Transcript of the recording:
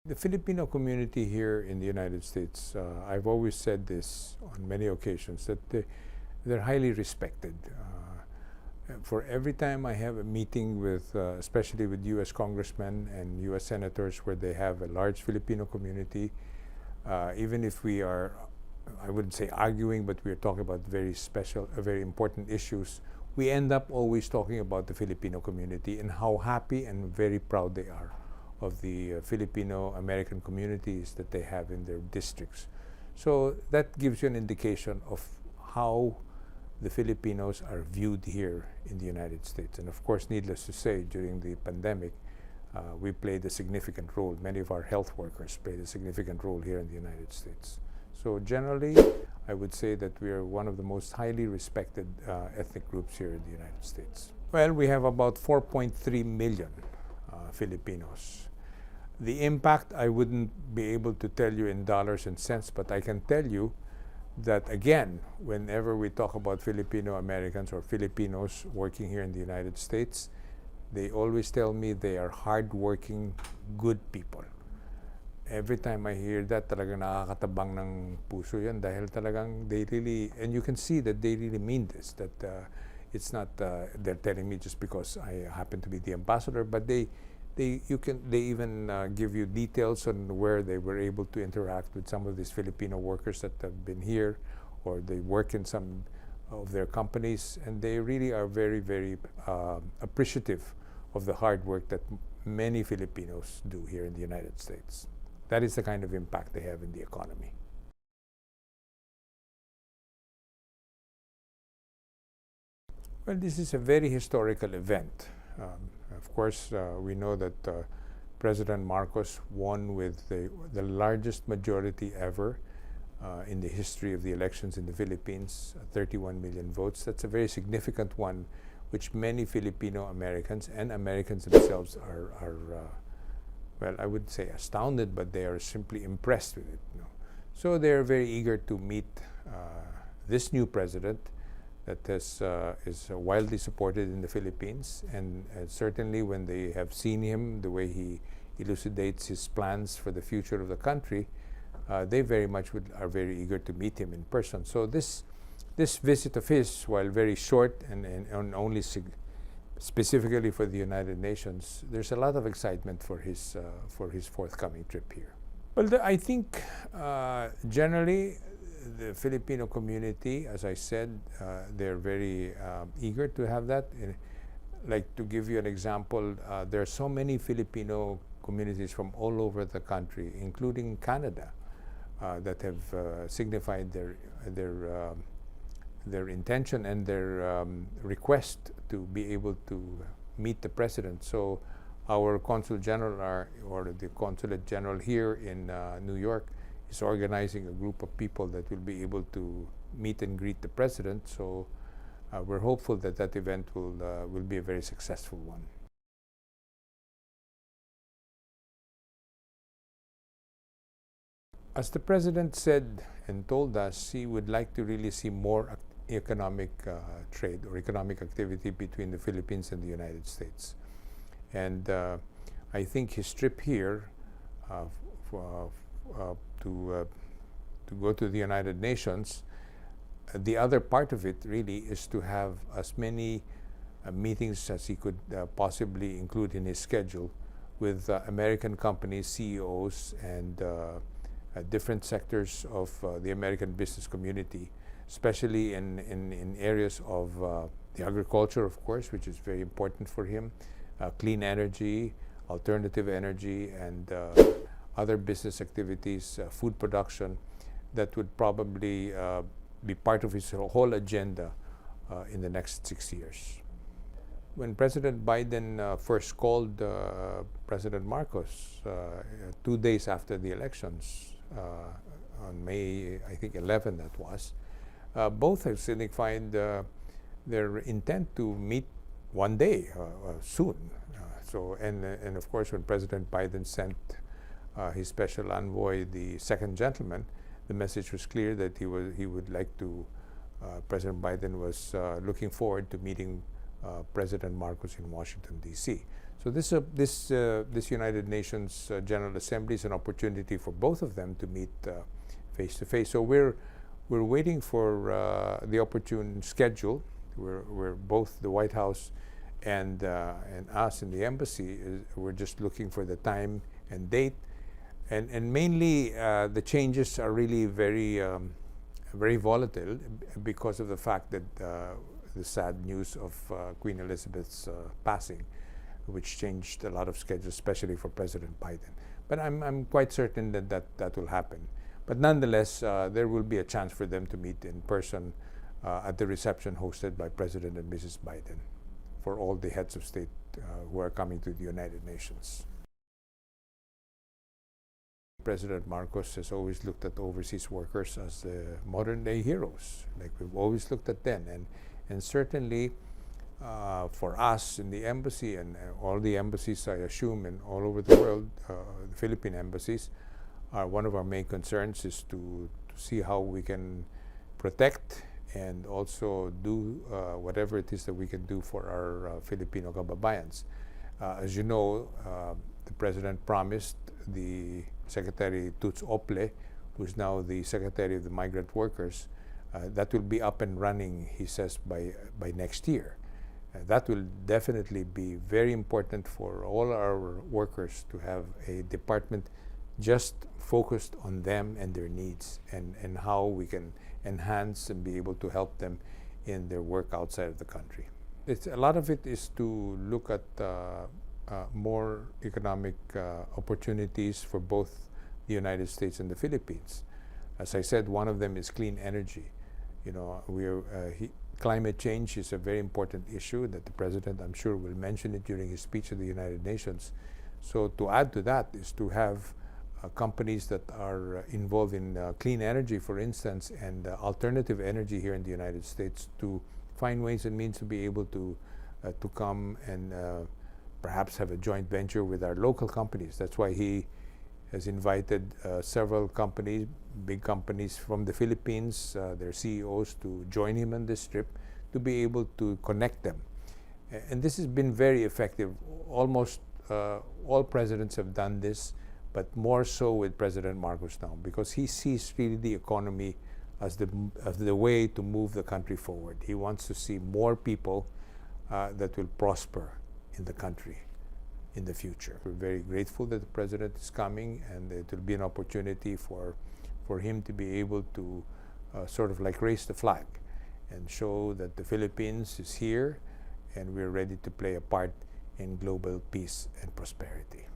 The Filipino community here in the United States, I've always said this on many occasions, that they're highly respected. For every time I have a meeting with, especially with U.S. congressmen and U.S. senators where they have a large Filipino community, even if we are, I wouldn't say arguing, but we're talking about very special, very important issues, we end up always talking about the Filipino community and how happy and very proud they are of the Filipino-American communities that they have in their districts. So that gives you an indication of how the Filipinos are viewed here in the United States. And of course, needless to say, during the pandemic, we played a significant role. Many of our health workers played a significant role here in the United States. So generally, I would say that we are one of the most highly respected ethnic groups here in the United States. Well, we have about 4.3 million Filipinos. The impact, I wouldn't be able to tell you in dollars and cents, but I can tell you that, again, whenever we talk about Filipino Americans or Filipinos working here in the United States, they always tell me they are hardworking, good people. Every time I hear that, talagang nakakatabang ng puso yan dahil talagang they really, and you can see that they really mean this, that it's not they're telling me just because I happen to be the ambassador, but they even give you details on where they were able to interact with some of these Filipino workers that have been here, or they work in some of their companies, and they really are very, very appreciative of the hard work that many Filipinos do here in the United States. That is the kind of impact they have in the economy. Well, this is a very historical event. Of course, we know that President Marcos won with the largest majority ever in the history of the elections in the Philippines, 31 million votes. That's a very significant one, which many Filipino Americans and Americans themselves are well, I wouldn't say astounded, but they are simply impressed with it. You know? So they're very eager to meet this new president that is widely supported in the Philippines, and certainly when they have seen him, the way he elucidates his plans for the future of the country, they very much are very eager to meet him in person. So this visit of his, while very short and only specifically for the United Nations, there's a lot of excitement for his forthcoming trip here. Well, I think generally the Filipino community, as I said, they're very eager to have that. Like, to give you an example, there are so many Filipino communities from all over the country, including Canada, that have signified their intention and their request to be able to meet the president. So our Consul General, or the Consulate General here in New York, is organizing a group of people that will be able to meet and greet the president. So we're hopeful that that event will be a very successful one. As the president said and told us, he would like to really see more economic trade or economic activity between the Philippines and the United States. And I think his trip here to go to the United Nations, the other part of it really is to have as many meetings as he could possibly include in his schedule with American companies, CEOs, and different sectors of the American business community, especially in areas of the agriculture, of course, which is very important for him, clean energy, alternative energy, and other business activities, food production, that would probably be part of his whole agenda in the next 6 years. When President Biden first called President Marcos 2 days after the elections, on May, I think 11 that was, both have signified their intent to meet one day soon. And of course, when President Biden sent his special envoy, the second gentleman, the message was clear that he would like to. President Biden was looking forward to meeting President Marcos in Washington, D.C. So this United Nations General Assembly is an opportunity for both of them to meet face to face. So we're waiting for the opportune schedule. We're both the White House and us in the embassy. We're just looking for the time and date, and mainly the changes are really very very volatile because of the fact that the sad news of Queen Elizabeth's passing, which changed a lot of schedules, especially for President Biden. But I'm quite certain that will happen. But nonetheless, there will be a chance for them to meet in person at the reception hosted by President and Mrs. Biden for all the heads of state who are coming to the United Nations. President Marcos has always looked at overseas workers as modern-day heroes, like we've always looked at them. And certainly for us in the embassy and all the embassies, I assume, and all over the world, the Philippine embassies, one of our main concerns is to see how we can protect and also do whatever it is that we can do for our Filipino kababayans. As you know, the President promised the Secretary Tuts Ople, who's now the Secretary of the Migrant Workers, that will be up and running, he says, by next year. That will definitely be very important for all our workers to have a department just focused on them and their needs, and how we can enhance and be able to help them in their work outside of the country. A lot of it is to look at more economic opportunities for both the United States and the Philippines. As I said, one of them is clean energy. You know, climate change is a very important issue that the President, I'm sure, will mention it during his speech at the United Nations. So to add to that is to have companies that are involved in clean energy, for instance, and alternative energy here in the United States, to find ways and means to be able to come and perhaps have a joint venture with our local companies. That's why he has invited several companies, big companies from the Philippines, their CEOs, to join him on this trip to be able to connect them. And this has been very effective. Almost all presidents have done this, but more so with President Marcos now, because he sees really the economy as the way to move the country forward. He wants to see more people that will prosper in the country in the future. We're very grateful that the President is coming, and it will be an opportunity for him to be able to sort of like raise the flag and show that the Philippines is here and we're ready to play a part in global peace and prosperity.